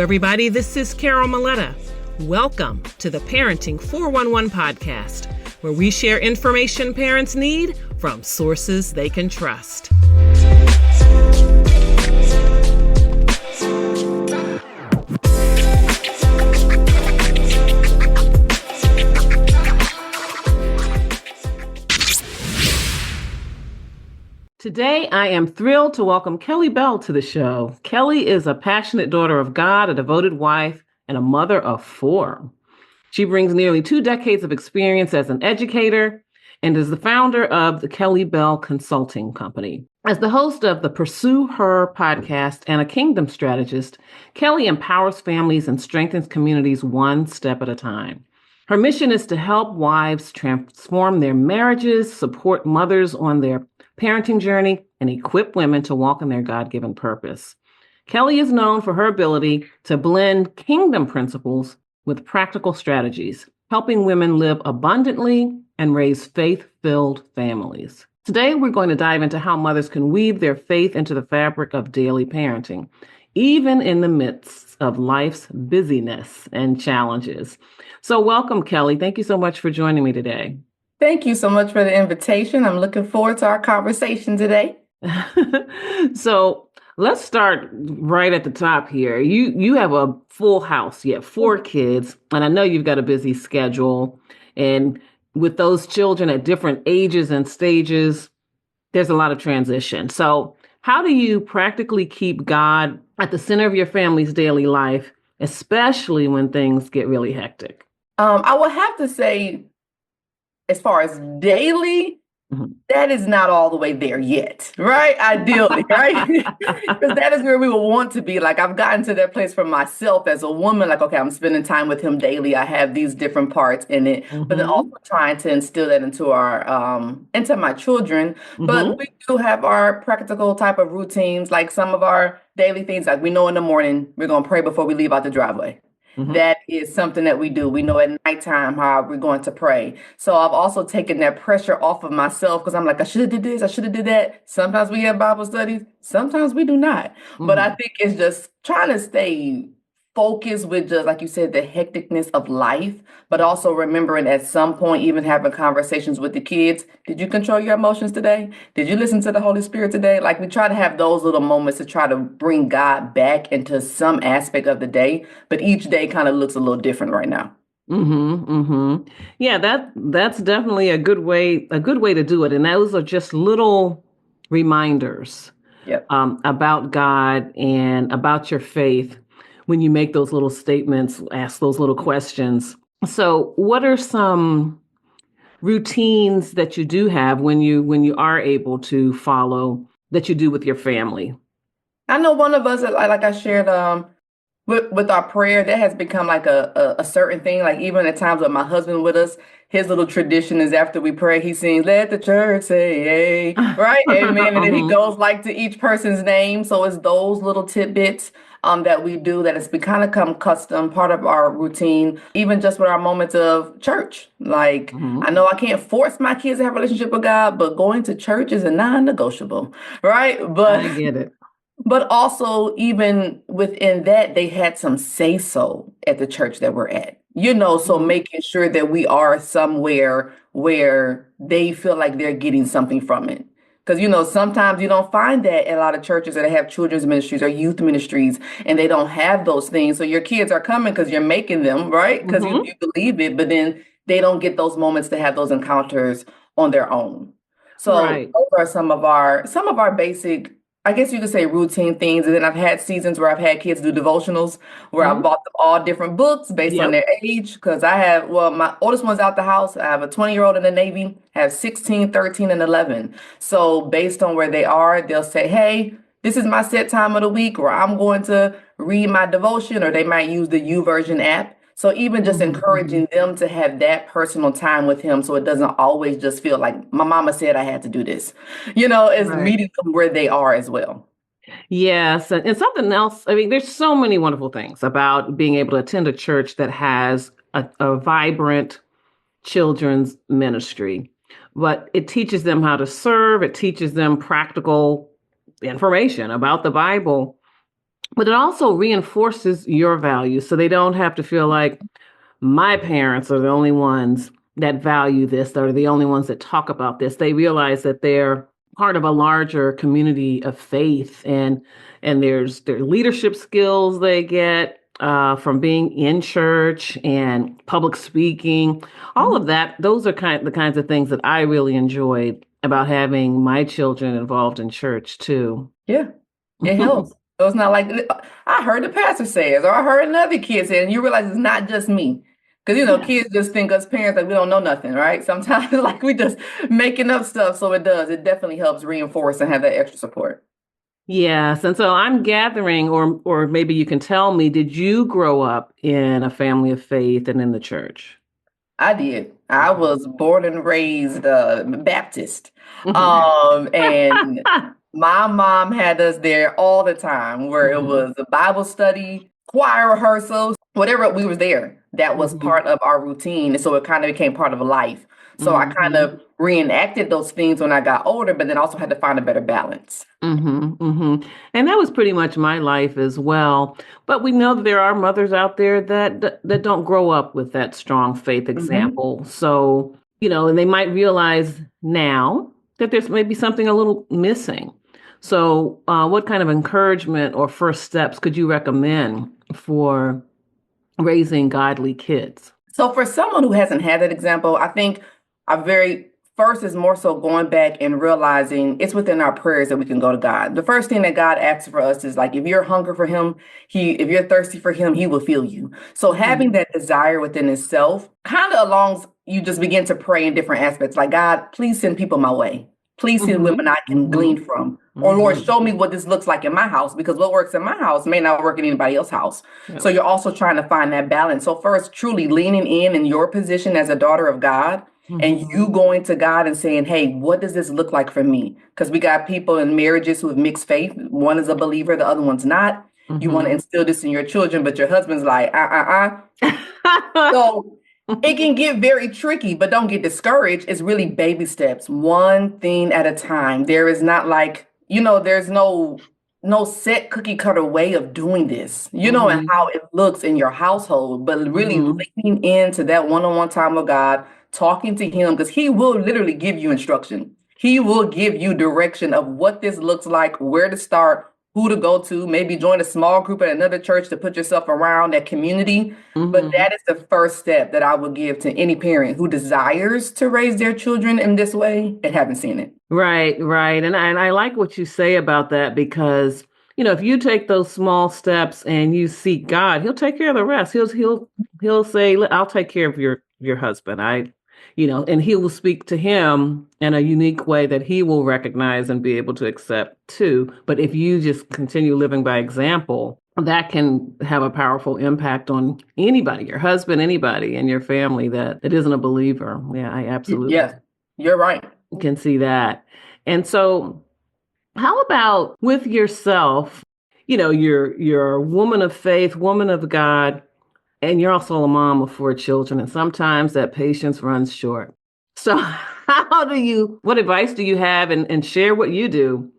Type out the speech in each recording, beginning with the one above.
everybody. This is Carol Maletta. Welcome to the Parenting 411 podcast, where we share information parents need from sources they can trust. Today, I am thrilled to welcome Kelly Bell to the show. Kelly is a passionate daughter of God, a devoted wife, and a mother of 4. She brings nearly 2 decades of experience as an educator and is the founder of the Kelly Bell Consulting Company. As the host of the Pursue Her podcast and a kingdom strategist, Kelly empowers families and strengthens communities one step at a time. Her mission is to help wives transform their marriages, support mothers on their parenting journey, and equip women to walk in their God-given purpose. Kelly is known for her ability to blend kingdom principles with practical strategies, helping women live abundantly and raise faith-filled families. Today, we're going to dive into how mothers can weave their faith into the fabric of daily parenting, even in the midst of life's busyness and challenges. So welcome, Kelly. Thank you so much for joining me today. Thank you so much for the invitation. I'm looking forward to our conversation today. So let's start right at the top here. You have a full house. You have 4 kids, and I know you've got a busy schedule. And with those children at different ages and stages, there's a lot of transition. So how do you practically keep God at the center of your family's daily life, especially when things get really hectic? I will have to say, as far as daily, that is not all the way there yet, right? Ideally, right? Because that is where we will want to be. Like, I've gotten to that place for myself as a woman, like, okay, I'm spending time with him daily. I have these different parts in it, but then also trying to instill that into into my children. But we do have our practical type of routines, like some of our daily things, like we know in the morning, we're going to pray before we leave out the driveway. That is something that we do. We know at nighttime how we're going to pray. So I've also taken that pressure off of myself because I'm like, I should have did this, I should have did that. Sometimes we have Bible studies, sometimes we do not. But I think it's just trying to stay focused with, just like you said, the hecticness of life, but also remembering at some point, even having conversations with the kids. Did you control your emotions today? Did you listen to the Holy Spirit today? Like, we try to have those little moments to try to bring God back into some aspect of the day, but each day kind of looks a little different right now. Yeah, that's definitely a good way to do it. And those are just little reminders about God and about your faith. When you make those little statements, ask those little questions. So what are some routines that you do have when you are able to follow that you do with your family? I know one of us, like I shared with our prayer, that has become like a certain thing. Like, even at times with my husband with us, his little tradition is after we pray, he sings, "Let the church say, hey," right? Amen. And then he goes like to each person's name. So it's those little tidbits that we do that has kind of come custom, part of our routine, even just with our moments of church. Like, I know I can't force my kids to have a relationship with God, but going to church is a non-negotiable, right? But I get it. But also, even within that, they had some say-so at the church that we're at. So making sure that we are somewhere where they feel like they're getting something from it. Because, sometimes you don't find that in a lot of churches that have children's ministries or youth ministries, and they don't have those things. So your kids are coming because you're making them, right? Because you believe it, but then they don't get those moments to have those encounters on their own. So those are some of our basic, I guess you could say, routine things. And then I've had seasons where I've had kids do devotionals where I bought them all different books based on their age. Because my oldest one's out the house. I have a 20-year-old in the Navy, I have 16, 13, and 11. So based on where they are, they'll say, hey, this is my set time of the week, or I'm going to read my devotion, or they might use the YouVersion app. So even just encouraging them to have that personal time with him, so it doesn't always just feel like my mama said I had to do this, is meeting them where they are as well. Yes. And something else, I mean, there's so many wonderful things about being able to attend a church that has a vibrant children's ministry, but it teaches them how to serve. It teaches them practical information about the Bible. but it also reinforces your values so they don't have to feel like my parents are the only ones that value this or the only ones that talk about this. They realize that they're part of a larger community of faith, and their leadership skills they get from being in church and public speaking, all of that. Those are the kinds of things that I really enjoyed about having my children involved in church too. Yeah, it helps. So it's not like I heard the pastor say it, or I heard another kid say it, and you realize it's not just me. Because, Yeah. kids just think us parents like we don't know nothing, right? Sometimes like we just making up stuff. So it does. It definitely helps reinforce and have that extra support. Yes, and so I'm gathering, or maybe you can tell me, did you grow up in a family of faith and in the church? I did. I was born and raised Baptist. Mhm. And my mom had us there all the time, where it Mhm. was a Bible study, choir rehearsals, whatever we was there. That was Mhm. part of our routine. And so it kind of became part of life. So I kind Mhm. of reenacted those things when I got older, but then also had to find a better balance. Mhm. Mhm. And that was pretty much my life as well. But we know that there are mothers out there that don't grow up with that strong faith Mhm. example. So, and they might realize now that there's maybe something a little missing. So, what kind of encouragement or first steps could you recommend for raising godly kids? So for someone who hasn't had that example, I think our very first is more so going back and realizing it's within our prayers that we can go to God. The first thing that God asks for us is like if you're hungry for him, if you're thirsty for him, he will fill you. So having Mhm. that desire within itself kind of alongs you just begin to pray in different aspects. Like, God, please send people my way. Please send women Mhm. I can Mhm. glean from. Or Lord, Mhm. show me what this looks like in my house, because what works in my house may not work in anybody else's house. Yep. So you're also trying to find that balance. So first, truly leaning in your position as a daughter of God, and you Mhm. going to God and saying, hey, what does this look like for me? Because we got people in marriages who have mixed faith. One is a believer, the other one's not. You want to Mhm. instill this in your children, but your husband's like, So it can get very tricky, but don't get discouraged. It's really baby steps, one thing at a time. There is not like, there's no set cookie cutter way of doing this, and Mhm. how it looks in your household, but really Mhm. leaning into that one-on-one time with God, talking to him, because he will literally give you instruction. He will give you direction of what this looks like, where to start, who to go to, maybe join a small group at another church to put yourself around that community. But Mhm. that is the first step that I would give to any parent who desires to raise their children in this way and haven't seen it. Right, right. And I like what you say about that because, if you take those small steps and you seek God, he'll take care of the rest. He'll say, I'll take care of your husband." And he will speak to him in a unique way that he will recognize and be able to accept too. But if you just continue living by example, that can have a powerful impact on anybody, your husband, anybody in your family that isn't a believer. Yeah, I absolutely Yes, you're right. can see that. And so, how about with yourself? You're a woman of faith, woman of God, and you're also a mom of four children, and sometimes that patience runs short. So, what advice do you have, and share what you do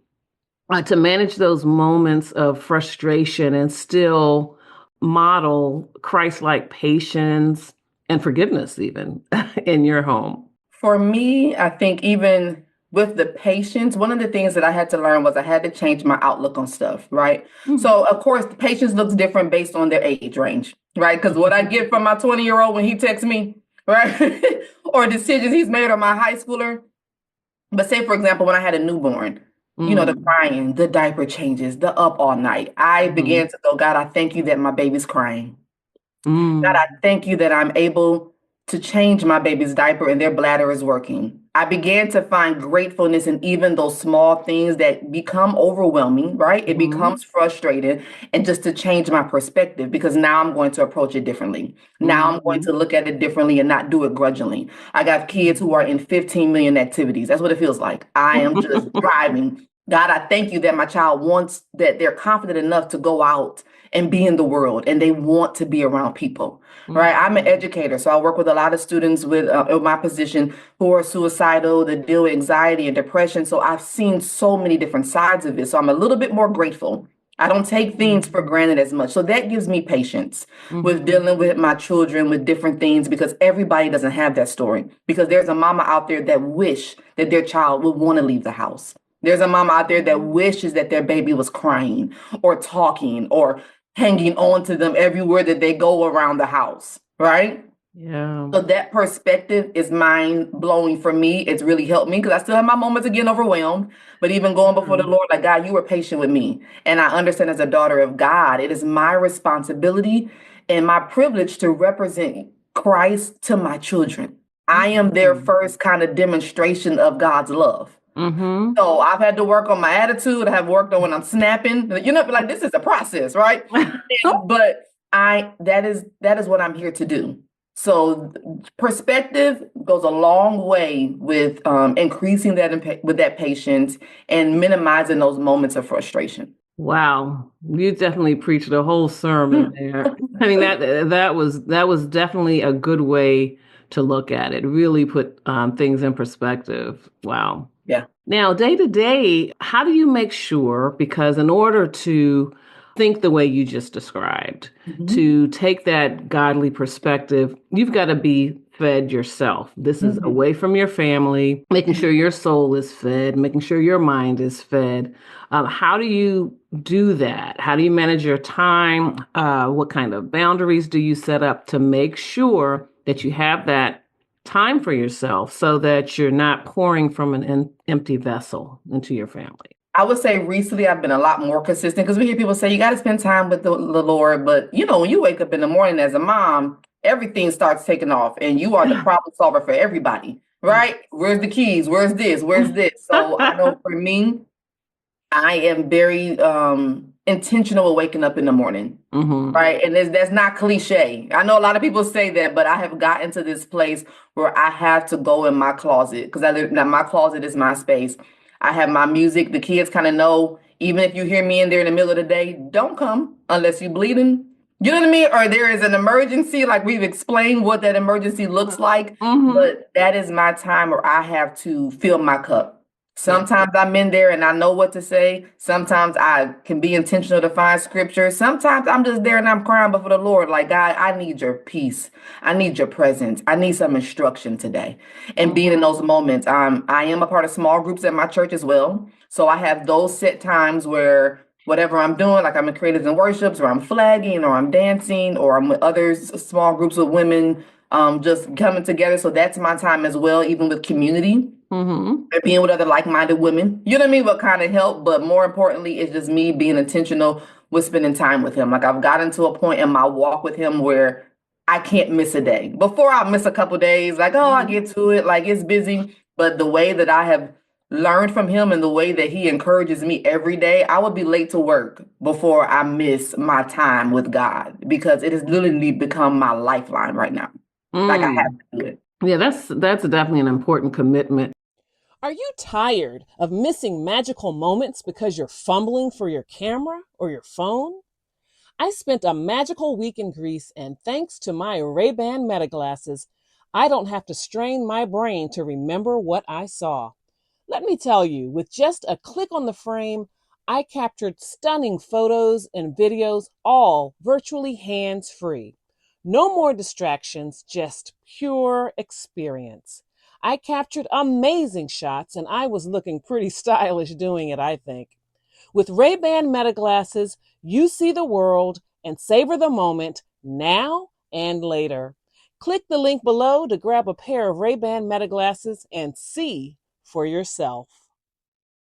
to manage those moments of frustration and still model Christ-like patience and forgiveness, even in your home? For me, I think even with the patience, one of the things that I had to learn was I had to change my outlook on stuff, right? Mhm. So, of course, the patience looks different based on their age range, right? Because what I get from my 20-year-old when he texts me, right? Or decisions he's made on my high schooler. But say, for example, when I had a newborn, the Mm. crying, the diaper changes, the up all night, I began Mhm. to go, God, I thank you that my baby's crying. God, I Mm. thank you that I'm able to change my baby's diaper and their bladder is working. I began to find gratefulness in even those small things that become overwhelming, right? It Mhm. becomes frustrating, and just to change my perspective, because now I'm going to approach it differently. Now I'm going to Mhm. look at it differently and not do it grudgingly. I got kids who are in 15 million activities. That's what it feels like. I am just driving. God, I thank you that my child wants, that they're confident enough to go out and be in the world, and they want to be around people, right? I'm an Mhm. educator, so I work with a lot of students with in my position who are suicidal, that deal with anxiety and depression. So I've seen so many different sides of it. So I'm a little bit more grateful I don't take things for granted as much. So that gives me patience with dealing with my children with different things, because everybody doesn't have that story. Because there's a mama out there that wish that their child would want to leave the house. There's a mama out there that wishes that their baby was crying or talking or hanging on to them everywhere that they go around the house, right? Yeah. So that perspective is mind blowing for me. It's really helped me because I still have my moments of getting overwhelmed. But even going before the Lord, like, God, you were patient with me. And I understand as a daughter of God, it is my responsibility and my privilege to represent Christ to my children. I am their first kind of demonstration of God's love. So I've had to work on my attitude. I have worked on when I'm snapping. Like, this is a process, right? But that is what I'm here to do. So perspective goes a long way with increasing with that patience and minimizing those moments of frustration. Wow, you definitely preached a whole sermon there. I mean, that was definitely a good way to look at it. Really put things in perspective. Wow. Yeah. Now, day to day, how do you make sure, because in order to think the way you just described, to take that godly perspective, you've got to be fed yourself. This is away from your family, making sure your soul is fed, making sure your mind is fed. How do you do that? How do you manage your time? What kind of boundaries do you set up to make sure that you have that time for yourself so that you're not pouring from an empty vessel into your family? I would say recently I've been a lot more consistent, because we hear people say you got to spend time with the Lord. But, when you wake up in the morning as a mom, everything starts taking off and you are the problem solver for everybody, right? Where's the keys? Where's this? Where's this? So I know for me, I am very intentional with waking up in the morning, right? And that's not cliche. I know a lot of people say that, but I have gotten to this place where I have to go in my closet, because my closet is my space. I have my music. The kids kind of know, even if you hear me in there in the middle of the day, don't come unless you're bleeding. You know what I mean? Or there is an emergency, like we've explained what that emergency looks like. But that is my time where I have to fill my cup. Sometimes I'm in there and I know what to say. Sometimes I can be intentional to find scripture. Sometimes I'm just there and I'm crying before the Lord, like, God, I need your peace. I need your presence. I need some instruction today. And being in those moments, I am a part of small groups at my church as well. So I have those set times where whatever I'm doing, like I'm in creatives and worships, or I'm flagging, or I'm dancing, or I'm with others, small groups of women, just coming together. So that's my time as well, even with community. And being with other like-minded women, you know what I mean? What kind of help, but more importantly, it's just me being intentional with spending time with him. Like, I've gotten to a point in my walk with him where I can't miss a day. Before, I miss a couple days, like, oh, I get to it, like, it's busy. But the way that I have learned from him and the way that he encourages me every day, I would be late to work before I miss my time with God, because it has literally become my lifeline right now. Like, I have to do it. Yeah, that's definitely an important commitment. Are you tired of missing magical moments because you're fumbling for your camera or your phone? I spent a magical week in Greece, and thanks to my Ray-Ban Meta glasses, I don't have to strain my brain to remember what I saw. Let me tell you, with just a click on the frame, I captured stunning photos and videos, all virtually hands-free. No more distractions, just pure experience. I captured amazing shots, and I was looking pretty stylish doing it, I think. With Ray-Ban Meta glasses, you see the world and savor the moment now and later. Click the link below to grab a pair of Ray-Ban Meta glasses and see for yourself.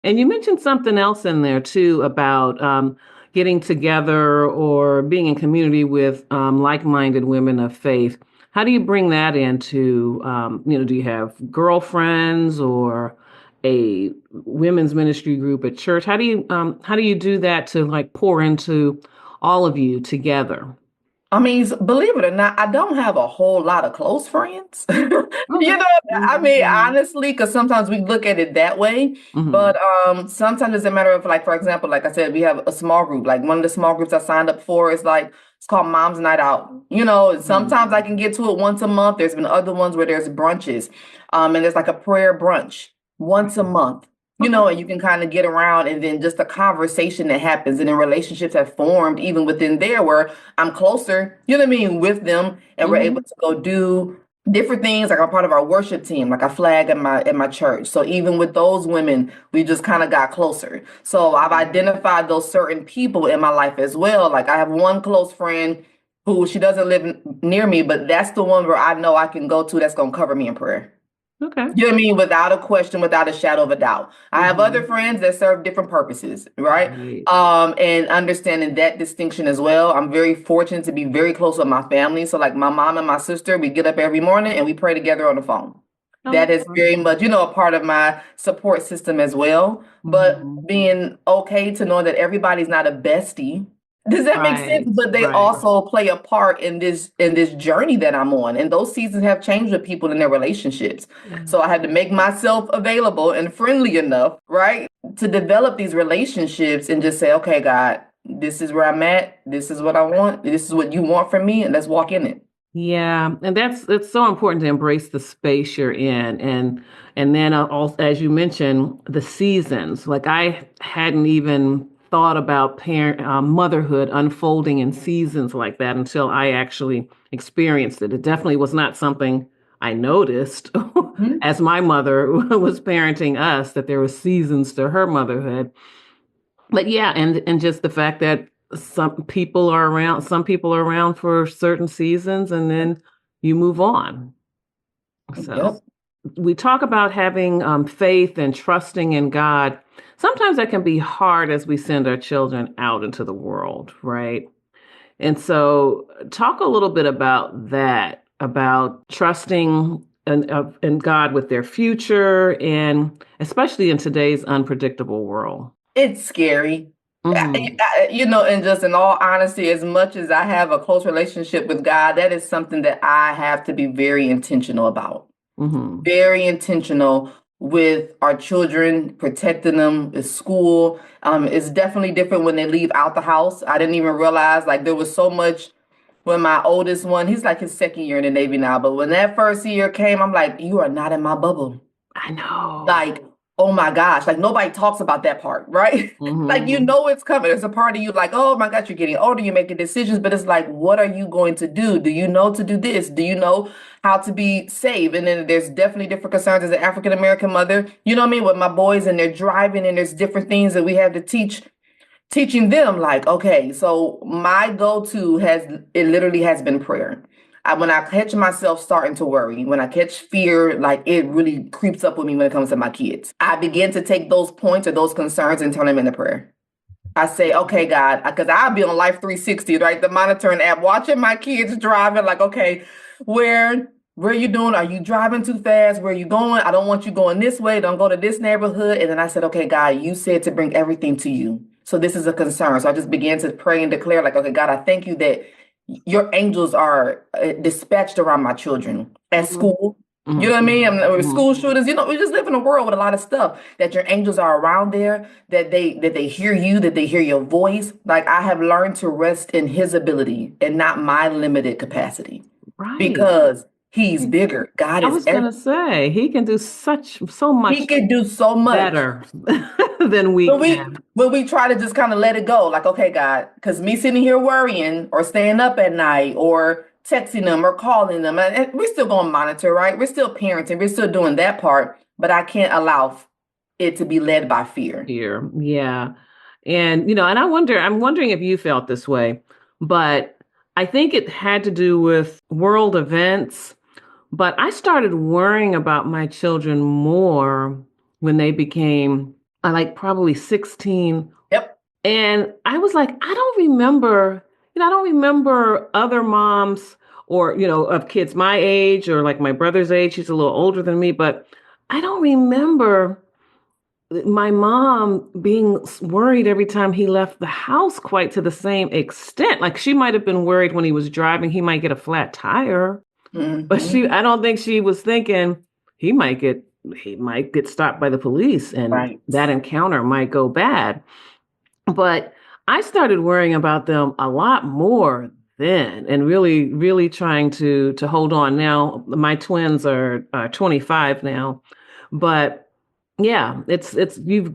And you mentioned something else in there too about getting together or being in community with like-minded women of faith. How do you bring that into, do you have girlfriends or a women's ministry group at church? How do you do that to like pour into all of you together? I mean, believe it or not, I don't have a whole lot of close friends. I mean, honestly, because sometimes we look at it that way. But sometimes it's a matter of, like, for example, like I said, we have a small group. Like, one of the small groups I signed up for is like, it's called Mom's Night Out. Sometimes I can get to it once a month. There's been other ones where there's brunches. And there's like a prayer brunch once a month. and you can kind of get around, and then just a conversation that happens, and then relationships have formed even within there where I'm closer, with them, and we're able to go do different things. Like I'm part of our worship team, like I flag at my church. So even with those women, we just kind of got closer. So I've identified those certain people in my life as well. Like I have one close friend who she doesn't live near me, but that's the one where I know I can go to that's going to cover me in prayer. Okay. You know what I mean? Without a question, without a shadow of a doubt. I have other friends that serve different purposes, right? And understanding that distinction as well. I'm very fortunate to be very close with my family. So like my mom and my sister, we get up every morning and we pray together on the phone. That is very much, a part of my support system as well. But being okay to know that everybody's not a bestie. Does that make sense? But they also play a part in this journey that I'm on. And those seasons have changed with people in their relationships. So I had to make myself available and friendly enough, right, to develop these relationships and just say, okay, God, this is where I'm at. This is what I want. This is what you want from me. And let's walk in it. Yeah, and it's so important to embrace the space you're in, and then also, as you mentioned, the seasons. Like I hadn't even thought about motherhood unfolding in seasons like that until I actually experienced it. It definitely was not something I noticed as my mother was parenting us, that there were seasons to her motherhood. But yeah, and just the fact that some people are around for certain seasons and then you move on. So we talk about having faith and trusting in God. Sometimes that can be hard as we send our children out into the world, right? And so talk a little bit about that, about trusting in God with their future, and especially in today's unpredictable world. It's scary. And just in all honesty, as much as I have a close relationship with God, that is something that I have to be very intentional about. Very intentional with our children, protecting them at school. It's definitely different when they leave out the house. I didn't even realize like there was so much when my oldest one, he's like his second year in the Navy now, but when that first year came, I'm like, you are not in my bubble. I know. Like, oh my gosh, like nobody talks about that part, right? Like, it's coming. There's a part of you like, oh my God, you're getting older, you're making decisions, but it's like, what are you going to do? Do you know to do this? Do you know how to be safe? And then there's definitely different concerns as an African-American mother, you know what I mean? With my boys and they're driving and there's different things that we have to teaching them like, okay, so my go-to literally has been prayer. When I catch myself starting to worry, when I catch fear, like it really creeps up with me when it comes to my kids, I begin to take those points or those concerns and turn them into prayer. I say, okay, God, because I'll be on Life 360, right? The monitoring app, watching my kids driving like, okay, where are you doing? Are you driving too fast? Where are you going? I don't want you going this way. Don't go to this neighborhood. And then I said, okay, God, you said to bring everything to you. So this is a concern. So I just began to pray and declare like, okay, God, I thank you that your angels are dispatched around my children at school. You know what I mean? With school shooters, we just live in a world with a lot of stuff that your angels are around there, that they hear you, that they hear your voice. Like I have learned to rest in his ability and not my limited capacity. Right. Because he's bigger. God is. I was going to say, he can do so much. He can do so much better than we can. When we try to just kind of let it go, like, okay, God, because me sitting here worrying or staying up at night or texting them or calling them, and we're still going to monitor, right? We're still parenting. We're still doing that part, but I can't allow it to be led by fear. Yeah. And, and I'm wondering if you felt this way, but I think it had to do with world events. But I started worrying about my children more when they became like probably 16. Yep. And I was like, I don't remember other moms or, of kids my age or like my brother's age. He's a little older than me, but I don't remember my mom being worried every time he left the house quite to the same extent. Like she might have been worried when he was driving, he might get a flat tire. But I don't think she was thinking he might get stopped by the police and that encounter might go bad. But I started worrying about them a lot more then and really, really trying to hold on. Now, my twins are 25 now, but Yeah, you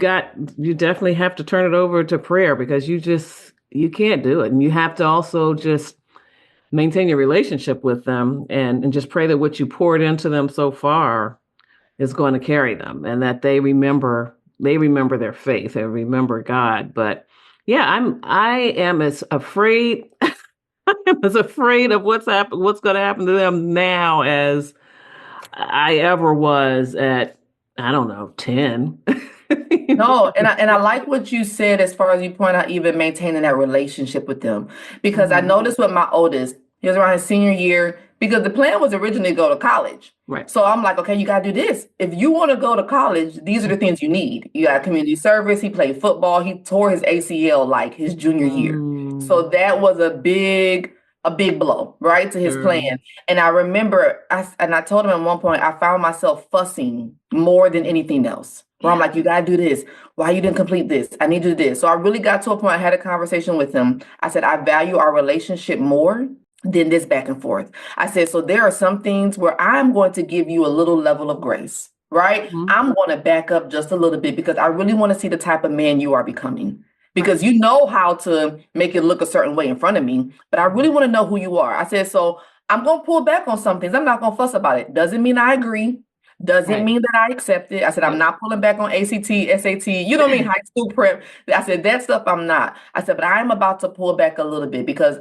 definitely have to turn it over to prayer because you can't do it. And you have to also just maintain your relationship with them and just pray that what you poured into them so far is going to carry them and that they remember their faith and remember God. But yeah, I am as afraid I'm as afraid of what's going to happen to them now as I ever was at, I don't know, 10. No, and I like what you said as far as you point out, even maintaining that relationship with them. Because I noticed with my oldest, he was around his senior year, because the plan was originally to go to college. Right. So I'm like, okay, you got to do this. If you want to go to college, these are the things you need. You got community service. He played football. He tore his ACL like his junior year. So that was a big blow, right, to his plan. Sure. And I remember, I told him at one point, I found myself fussing more than anything else. Where I'm like, you gotta do this. Why you didn't complete this? I need you to do this. So I really got to a point, I had a conversation with him. I said, I value our relationship more than this back and forth. I said, so there are some things where I'm going to give you a little level of grace, right? I'm going to back up just a little bit because I really want to see the type of man you are becoming. Because you know how to make it look a certain way in front of me, but I really want to know who you are. I said, so I'm going to pull back on some things. I'm not going to fuss about it. Doesn't mean I agree. Doesn't mean that I accept it. I said, I'm not pulling back on ACT, SAT, you know what I mean? High school prep. I said, that stuff I'm not. I said, but I am about to pull back a little bit because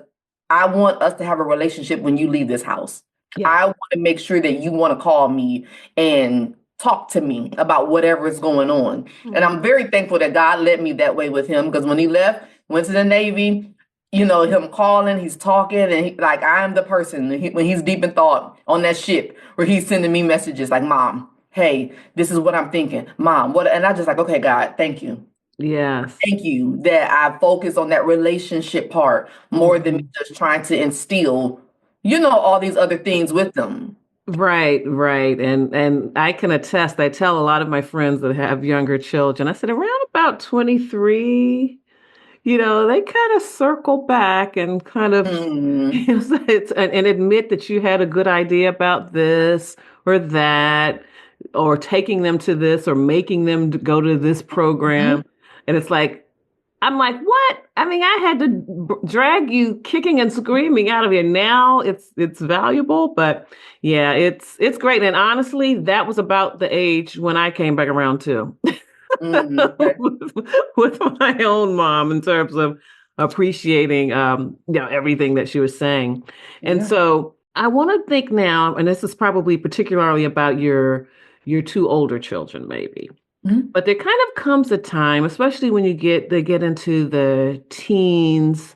I want us to have a relationship when you leave this house. Yeah. I want to make sure that you want to call me and talk to me about whatever is going on. And I'm very thankful that God led me that way with him because when he left, went to the Navy, him calling, he's talking, and like I'm the person when he's deep in thought on that ship where he's sending me messages like, Mom, hey, this is what I'm thinking. Mom, what? And I just like, okay, God, thank you. Yes. Thank you that I focus on that relationship part more than me just trying to instill, all these other things with them. Right, right. And I can attest, I tell a lot of my friends that have younger children, I said around about 23, they kind of circle back and kind of and admit that you had a good idea about this or that, or taking them to this or making them go to this program. And it's like, I'm like, what? I mean, I had to drag you kicking and screaming out of here. Now it's valuable, but yeah, it's great. And honestly, that was about the age when I came back around too. with my own mom in terms of appreciating everything that she was saying. And so I want to think now, and this is probably particularly about your two older children, maybe. But there kind of comes a time, especially when they get into the teens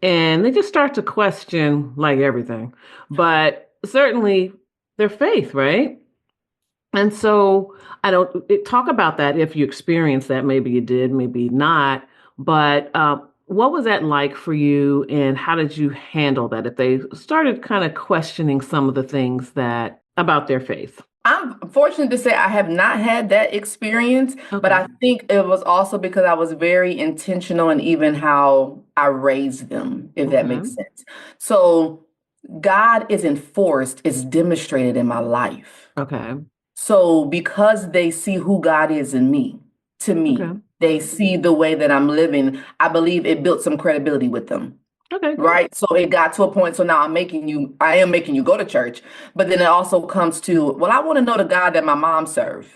and they just start to question like everything, but certainly their faith, right? And so I don't talk about that if you experienced that. Maybe you did, maybe not. But what was that like for you, and how did you handle that if they started kind of questioning some of the things about their faith? I'm fortunate to say I have not had that experience, but I think it was also because I was very intentional in even how I raised them, if that makes sense. So God is enforced, it's demonstrated in my life. Okay. So because they see who God is in me, to me, they see the way that I'm living, I believe it built some credibility with them. Okay. Right. So it got to a point. So now I am making you go to church. But then it also comes to, well, I want to know the God that my mom served.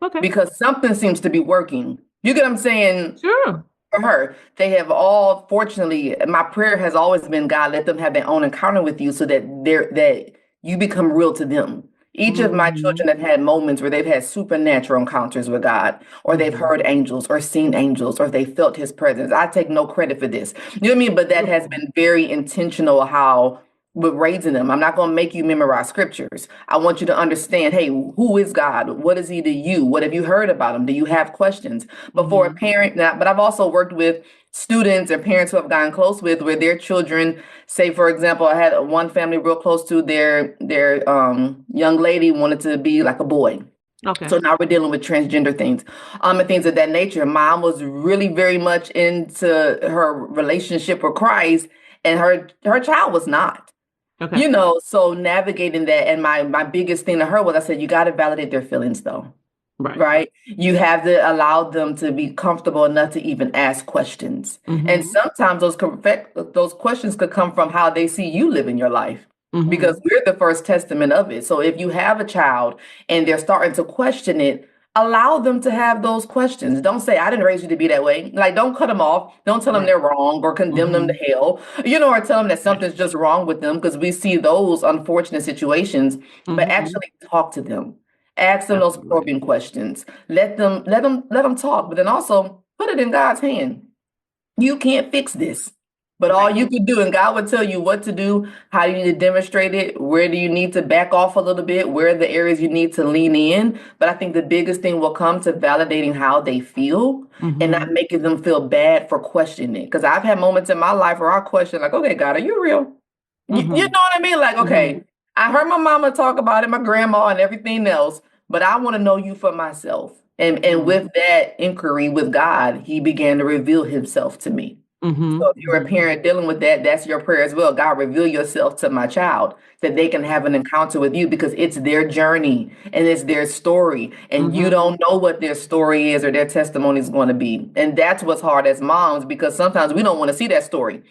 Okay. Because something seems to be working. You get what I'm saying? Sure. For her, they have all, fortunately, my prayer has always been, God, let them have their own encounter with you so that you become real to them. Each of my children have had moments where they've had supernatural encounters with God, or they've heard angels, or seen angels, or they felt his presence. I take no credit for this. You know what I mean? But that has been very intentional how with raising them. I'm not going to make you memorize scriptures. I want you to understand, hey, who is God? What is he to you? What have you heard about him? Do you have questions? But for a parent, but I've also worked with students and parents who have gotten close with where their children, say, for example, I had one family real close to their young lady wanted to be like a boy. Okay. So now we're dealing with transgender things, and things of that nature. Mom was really very much into her relationship with Christ, and her child was not. Okay. So navigating that, and my biggest thing to her was, I said, you got to validate their feelings, though. right? You have to allow them to be comfortable enough to even ask questions. And Mm-hmm. sometimes those questions could come from how they see you living your life. Because Mm-hmm. we're the first testament of it. So if you have a child and they're starting to question it, allow them to have those questions. Don't say, I didn't raise you to be that way. Like, don't cut them off. Don't tell them Right. they're wrong or condemn them to Mm-hmm. hell, or tell them that something's just wrong with them, because we see those unfortunate situations, but Mm-hmm. actually talk to them. Ask them those Absolutely. probing questions. Let them talk, but then also put it in God's hand. You can't fix this. But all Right. you can do, and God will tell you what to do, how you need to demonstrate it, where do you need to back off a little bit, where are the areas you need to lean in. But I think the biggest thing will come to validating how they feel and not Mm-hmm. making them feel bad for questioning it. Because I've had moments in my life where I question, like, okay, God, are you real? You know Mm-hmm. what I mean? Like, Mm-hmm. okay, I heard my mama talk about it, my grandma, and everything else, but I want to know you for myself. And Mm-hmm. with that inquiry with God, He began to reveal Himself to me. So if you're a Mm-hmm. parent dealing with that, that's your prayer as well. God, reveal yourself to my child that they can have an encounter with you, because it's their journey and it's their story. And you Mm-hmm. don't know what their story is or their testimony is going to be. And that's what's hard as moms, because sometimes we don't want to see that story.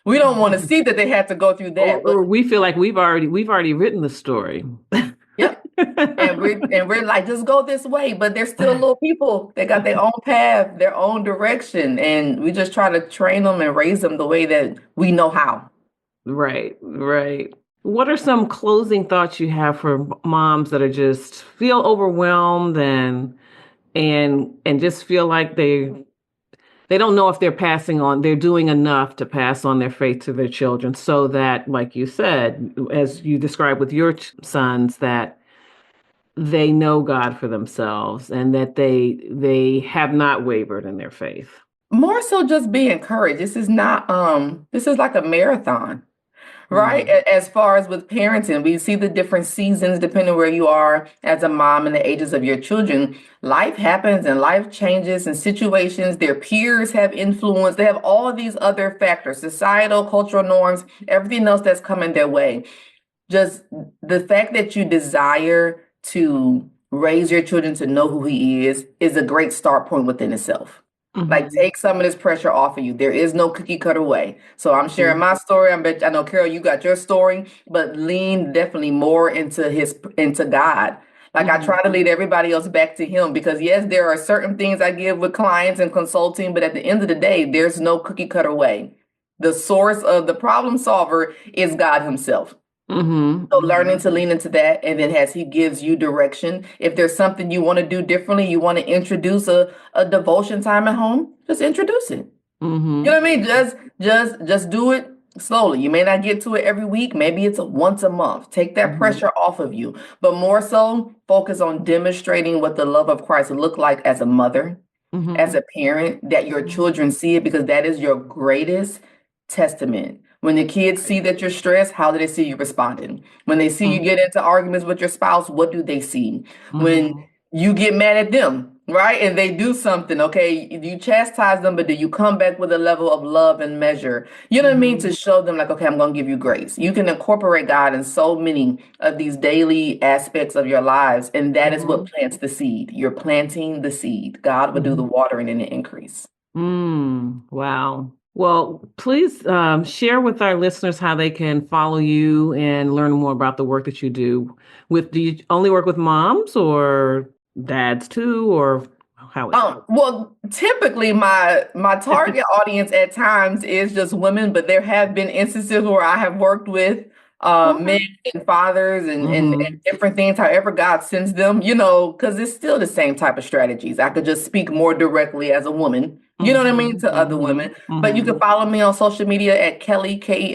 We don't want to see that they had to go through Or, that. But or we feel like we've already written the story. yep. And we're like, just go this way. But they're still little people. They got their own path, their own direction. And we just try to train them and raise them the way that we know how. Right, right. What are some closing thoughts you have for moms that are just feel overwhelmed and just feel like they don't know if they're doing enough to pass on their faith to their children, so that, like you said, as you described with your sons, that they know God for themselves and that they have not wavered in their faith. More so just be encouraged. This is like a marathon. Right. Mm-hmm. As far as with parenting, we see the different seasons depending where you are as a mom and the ages of your children. Life happens and life changes and situations. Their peers have influence. They have all these other factors, societal, cultural norms, everything else that's coming their way. Just the fact that you desire to raise your children to know who He is a great start point within itself. Like, Mm-hmm. take some of this pressure off of you. There is no cookie cutter way. So I'm sharing my story. I know, Carol, you got your story, but lean definitely more into God. Like, I Mm-hmm. try to lead everybody else back to Him, because yes, there are certain things I give with clients and consulting, but at the end of the day, there's no cookie cutter way. The source of the problem solver is God Himself. Mm-hmm. So Mm-hmm. learning to lean into that, and then as He gives you direction, if there's something you want to do differently, you want to introduce a devotion time at home, just introduce it. You Mm-hmm. know what I mean? Just do it slowly. You may not get to it every week. Maybe it's once a month. Take that Mm-hmm. pressure off of you, but more so focus on demonstrating what the love of Christ look like as a mother, as Mm-hmm. a parent, that your Mm-hmm. children see it, because that is your greatest testament. When the kids Right. see that you're stressed, how do they see you responding? When they see you get into arguments with your spouse, what do they see? When Mm-hmm. you get mad at them, right? And they do something, okay? You chastise them, but do you come back with a level of love and measure? You know what I mean? Mm-hmm. To show them, like, okay, I'm going to give you grace. You can incorporate God in so many of these daily aspects of your lives, and that is Mm-hmm. what plants the seed. You're planting the seed. God will do the Mm-hmm. watering and the increase. Wow. Well, please share with our listeners how they can follow you and learn more about the work that you do. Do you only work with moms or dads too, or how is it? Well, typically my target audience at times is just women, but there have been instances where I have worked with Okay. men and fathers and Mm-hmm. different things, however God sends them, because it's still the same type of strategies. I could just speak more directly as a woman, you know what I mean, Mm-hmm. to other Mm-hmm. women. But you can Mm-hmm. follow me on social media at Kelly, Kelley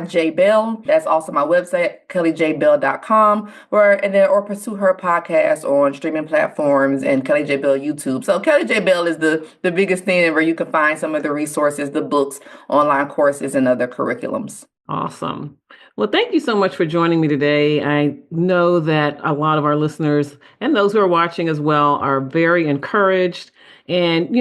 J Bell. That's also my website, kellyjbell.com, or pursue her podcast on streaming platforms and Kelly J Bell YouTube. So Kelly J Bell is the biggest thing, where you can find some of the resources, the books, online courses, and other curriculums. Awesome. Well, thank you so much for joining me today. I know that a lot of our listeners and those who are watching as well are very encouraged. And,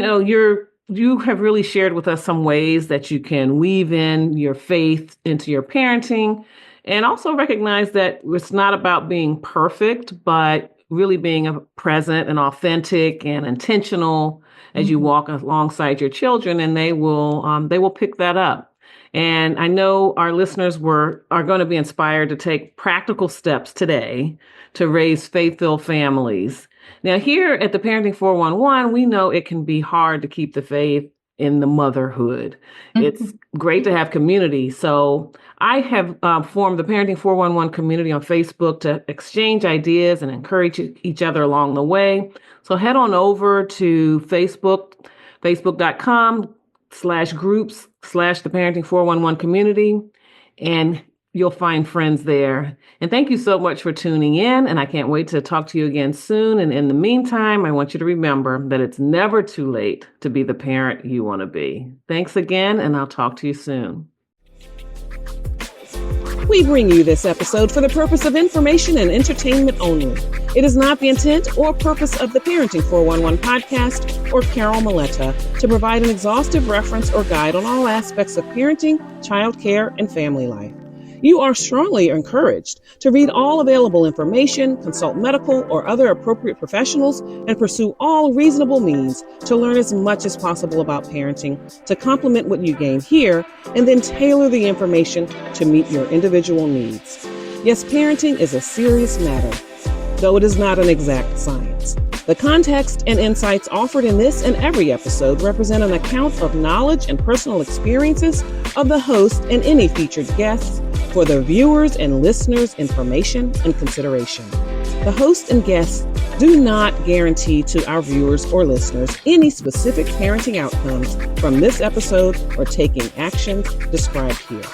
you have really shared with us some ways that you can weave in your faith into your parenting, and also recognize that it's not about being perfect, but really being present and authentic and intentional as you walk alongside your children, and they will pick that up. And I know our listeners are going to be inspired to take practical steps today to raise faith-filled families. Now, here at the Parenting 411, we know it can be hard to keep the faith in the motherhood. It's great to have community. So I have formed the Parenting 411 community on Facebook to exchange ideas and encourage each other along the way. So head on over to facebook.com/groups/the Parenting 411 community, and you'll find friends there. And thank you so much for tuning in. And I can't wait to talk to you again soon. And in the meantime, I want you to remember that it's never too late to be the parent you want to be. Thanks again, and I'll talk to you soon. We bring you this episode for the purpose of information and entertainment only. It is not the intent or purpose of the Parenting 411 podcast or Carol Maletta to provide an exhaustive reference or guide on all aspects of parenting, childcare, and family life. You are strongly encouraged to read all available information, consult medical or other appropriate professionals, and pursue all reasonable means to learn as much as possible about parenting to complement what you gain here, and then tailor the information to meet your individual needs. Yes, parenting is a serious matter, though it is not an exact science. The context and insights offered in this and every episode represent an account of knowledge and personal experiences of the host and any featured guests for the viewers' and listeners' information and consideration. The host and guests do not guarantee to our viewers or listeners any specific parenting outcomes from this episode or taking actions described here.